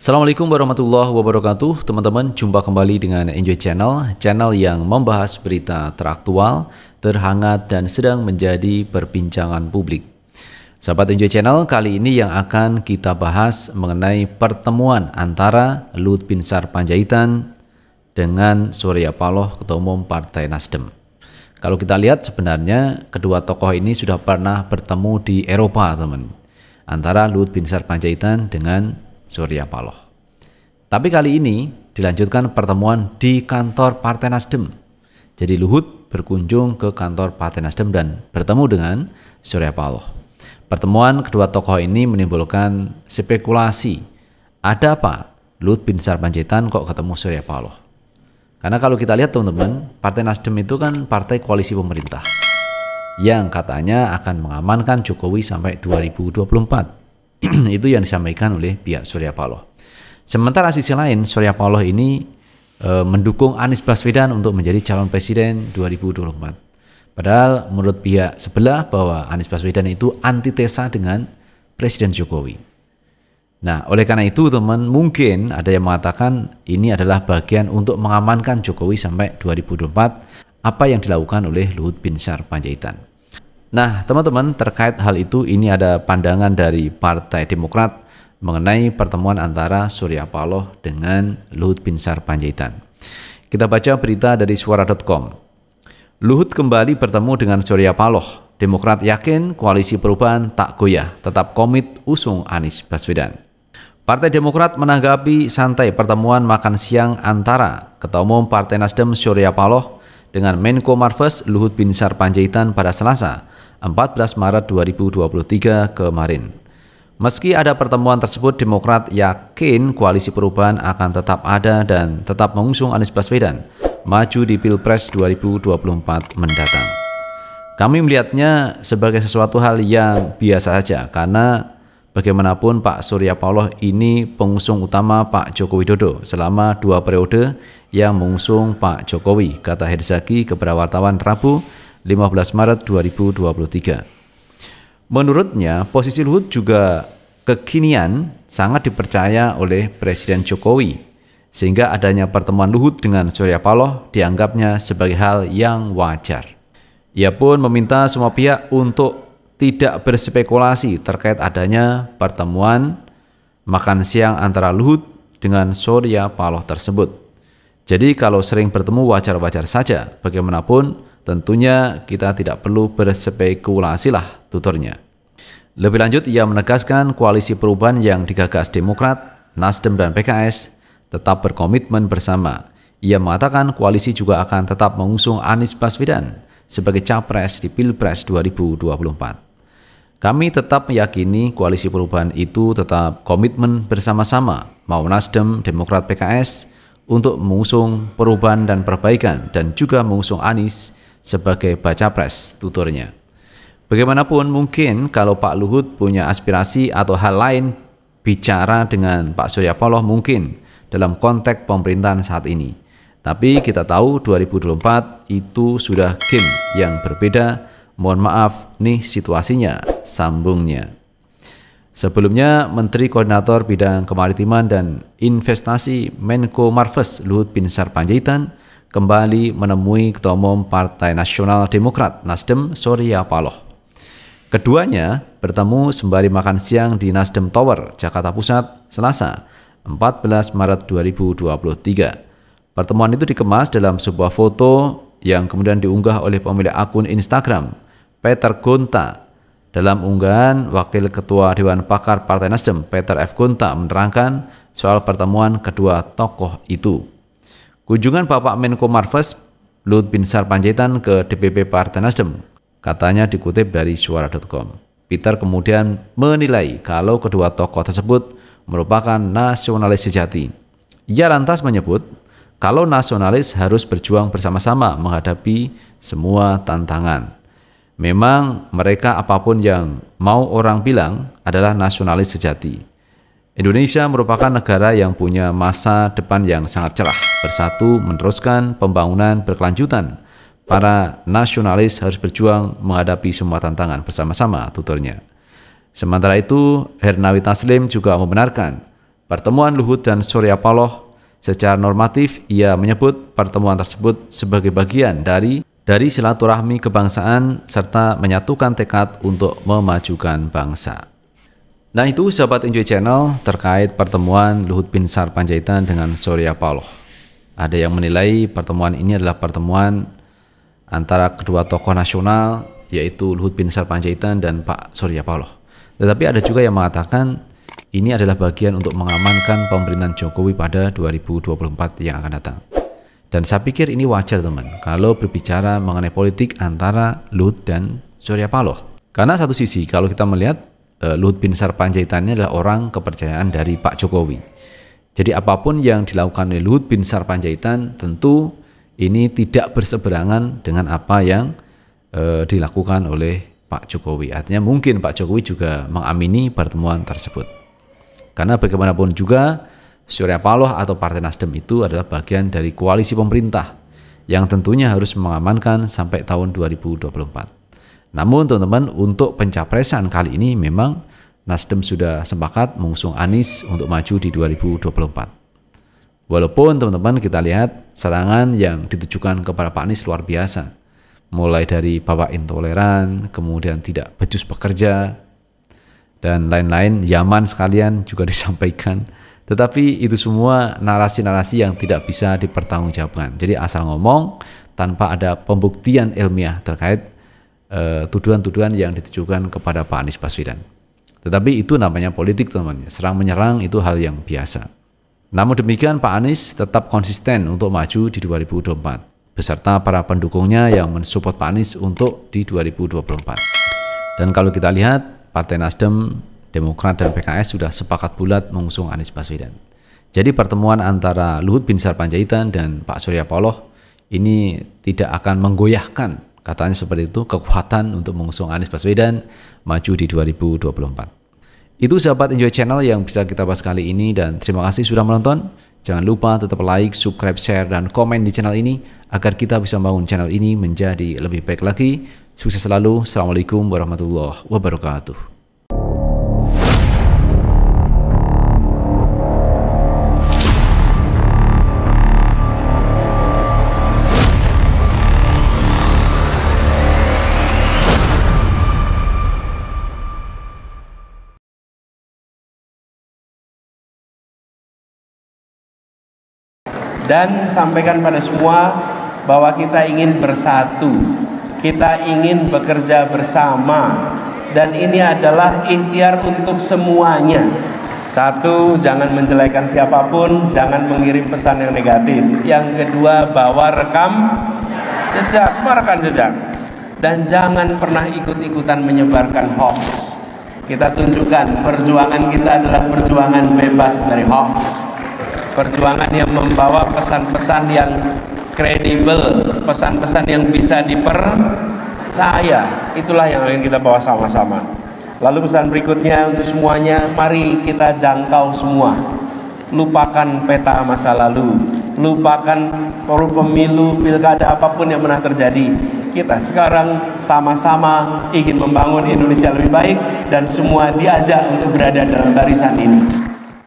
Assalamualaikum warahmatullahi wabarakatuh. Teman-teman, jumpa kembali dengan Enjoy Channel yang membahas berita teraktual, terhangat, dan sedang menjadi perbincangan publik. Sahabat Enjoy Channel, kali ini yang akan kita bahas mengenai pertemuan antara Luhut Binsar Panjaitan dengan Surya Paloh, Ketua Umum Partai Nasdem. Kalau kita lihat sebenarnya kedua tokoh ini sudah pernah bertemu di Eropa, teman. Antara Luhut Binsar Panjaitan dengan Surya Paloh. Tapi kali ini dilanjutkan pertemuan di kantor Partai Nasdem. Jadi Luhut berkunjung ke kantor Partai Nasdem dan bertemu dengan Surya Paloh. Pertemuan kedua tokoh ini menimbulkan spekulasi. Ada apa? Luhut Binsar Panjaitan kok ketemu Surya Paloh? Karena kalau kita lihat teman-teman, Partai Nasdem itu kan partai koalisi pemerintah yang katanya akan mengamankan Jokowi sampai 2024. Itu yang disampaikan oleh pihak Surya Paloh. Sementara sisi lain, Surya Paloh ini mendukung Anies Baswedan untuk menjadi calon presiden 2024. Padahal menurut pihak sebelah bahwa Anies Baswedan itu antitesa dengan Presiden Jokowi. Nah, oleh karena itu teman, mungkin ada yang mengatakan ini adalah bagian untuk mengamankan Jokowi sampai 2024, apa yang dilakukan oleh Luhut Binsar Panjaitan. Nah, teman-teman, terkait hal itu ini ada pandangan dari Partai Demokrat mengenai pertemuan antara Surya Paloh dengan Luhut Binsar Panjaitan. Kita baca berita dari suara.com. Luhut kembali bertemu dengan Surya Paloh. Demokrat yakin koalisi perubahan tak goyah, tetap komit usung Anies Baswedan. Partai Demokrat menanggapi santai pertemuan makan siang antara Ketua Umum Partai Nasdem Surya Paloh dengan Menko Marves Luhut Binsar Panjaitan pada Selasa, 14 Maret 2023 kemarin. Meski ada pertemuan tersebut, Demokrat yakin koalisi perubahan akan tetap ada dan tetap mengusung Anies Baswedan maju di Pilpres 2024 mendatang. Kami melihatnya sebagai sesuatu hal yang biasa saja karena bagaimanapun Pak Surya Paloh ini pengusung utama Pak Joko Widodo selama 2 periode yang mengusung Pak Jokowi, kata Herzaki kepada wartawan Rabu 15 Maret 2023. Menurutnya, posisi Luhut juga kekinian sangat dipercaya oleh Presiden Jokowi, sehingga adanya pertemuan Luhut dengan Surya Paloh dianggapnya sebagai hal yang wajar. Ia pun meminta semua pihak untuk tidak berspekulasi terkait adanya pertemuan makan siang antara Luhut dengan Surya Paloh tersebut. Jadi kalau sering bertemu wajar-wajar saja, bagaimanapun tentunya kita tidak perlu berspekulasi lah, tuturnya. Lebih lanjut, ia menegaskan koalisi perubahan yang digagas Demokrat, Nasdem, dan PKS tetap berkomitmen bersama. Ia mengatakan koalisi juga akan tetap mengusung Anies Baswedan sebagai capres di Pilpres 2024. Kami tetap meyakini koalisi perubahan itu tetap komitmen bersama-sama, mau Nasdem, Demokrat, PKS, untuk mengusung perubahan dan perbaikan dan juga mengusung Anies sebagai baca pres, tuturnya. Bagaimanapun mungkin kalau Pak Luhut punya aspirasi atau hal lain bicara dengan Pak Surya Paloh mungkin dalam konteks pemerintahan saat ini. Tapi kita tahu 2024 itu sudah game yang berbeda. Mohon maaf nih situasinya, sambungnya. Sebelumnya Menteri Koordinator Bidang Kemaritiman dan Investasi Menko Marves Luhut Binsar Panjaitan kembali menemui Ketua Umum Partai Nasional Demokrat Nasdem Surya Paloh. Keduanya bertemu sembari makan siang di Nasdem Tower, Jakarta Pusat, Selasa, 14 Maret 2023. Pertemuan itu dikemas dalam sebuah foto yang kemudian diunggah oleh pemilik akun Instagram, Peter Gonta. Dalam unggahan, Wakil Ketua Dewan Pakar Partai Nasdem, Peter F. Gonta, menerangkan soal pertemuan kedua tokoh itu. Kunjungan Bapak Menko Marves Luhut Binsar Panjaitan ke DPP Partai Nasdem, katanya dikutip dari suara.com. Peter kemudian menilai kalau kedua tokoh tersebut merupakan nasionalis sejati. Ia lantas menyebut kalau nasionalis harus berjuang bersama-sama menghadapi semua tantangan. Memang mereka apapun yang mau orang bilang adalah nasionalis sejati. Indonesia merupakan negara yang punya masa depan yang sangat cerah, bersatu meneruskan pembangunan berkelanjutan. Para nasionalis harus berjuang menghadapi semua tantangan bersama-sama, tuturnya. Sementara itu, Hernawi Taslim juga membenarkan pertemuan Luhut dan Surya Paloh. Secara normatif, ia menyebut pertemuan tersebut sebagai bagian dari silaturahmi kebangsaan serta menyatukan tekad untuk memajukan bangsa. Nah itu sahabat Enjoy Channel terkait pertemuan Luhut Binsar Panjaitan dengan Surya Paloh. Ada yang menilai pertemuan ini adalah pertemuan antara kedua tokoh nasional, yaitu Luhut Binsar Panjaitan dan Pak Surya Paloh. Tetapi ada juga yang mengatakan ini adalah bagian untuk mengamankan pemerintahan Jokowi pada 2024 yang akan datang. Dan saya pikir ini wajar teman, kalau berbicara mengenai politik antara Luhut dan Surya Paloh. Karena satu sisi kalau kita melihat Luhut Binsar Panjaitan ini adalah orang kepercayaan dari Pak Jokowi. Jadi apapun yang dilakukan oleh Luhut Binsar Panjaitan tentu ini tidak berseberangan dengan apa yang dilakukan oleh Pak Jokowi. Artinya mungkin Pak Jokowi juga mengamini pertemuan tersebut. Karena bagaimanapun juga Surya Paloh atau Partai Nasdem itu adalah bagian dari koalisi pemerintah yang tentunya harus mengamankan sampai tahun 2024. Namun teman-teman, untuk pencapresan kali ini memang Nasdem sudah sepakat mengusung Anies untuk maju di 2024. Walaupun teman-teman kita lihat serangan yang ditujukan kepada Pak Anies luar biasa. Mulai dari bapak intoleran, kemudian tidak becus pekerja, dan lain-lain, Yaman sekalian juga disampaikan. Tetapi itu semua narasi-narasi yang tidak bisa dipertanggungjawabkan. Jadi asal ngomong tanpa ada pembuktian ilmiah terkait tuduhan-tuduhan yang ditujukan kepada Pak Anies Baswedan. Tetapi itu namanya politik teman-teman. Serang menyerang itu hal yang biasa. Namun demikian Pak Anies tetap konsisten untuk maju di 2024 beserta para pendukungnya yang mensupport Pak Anies untuk di 2024. Dan kalau kita lihat Partai Nasdem, Demokrat, dan PKS sudah sepakat bulat mengusung Anies Baswedan. Jadi pertemuan antara Luhut Binsar Panjaitan dan Pak Surya Paloh ini tidak akan menggoyahkan, katanya seperti itu, kekuatan untuk mengusung Anies Baswedan maju di 2024. Itu sahabat Enjoy Channel yang bisa kita bahas kali ini, dan terima kasih sudah menonton. Jangan lupa tetap like, subscribe, share, dan komen di channel ini agar kita bisa membangun channel ini menjadi lebih baik lagi. Sukses selalu. Assalamualaikum warahmatullahi wabarakatuh. Dan sampaikan pada semua bahwa kita ingin bersatu, kita ingin bekerja bersama, dan ini adalah ikhtiar untuk semuanya. Satu, jangan menjelekan siapapun, jangan mengirim pesan yang negatif. Yang kedua, bawa rekam jejak, dan jangan pernah ikut-ikutan menyebarkan hoax. Kita tunjukkan perjuangan kita adalah perjuangan bebas dari hoax, perjuangan yang membawa pesan-pesan yang kredibel, pesan-pesan yang bisa dipercaya. Itulah yang akan kita bawa sama-sama. Lalu pesan berikutnya untuk semuanya, mari kita jangkau semua. Lupakan peta masa lalu, lupakan pemilu, pilkada, apapun yang pernah terjadi. Kita sekarang sama-sama ingin membangun Indonesia lebih baik, dan semua diajak untuk berada dalam barisan ini.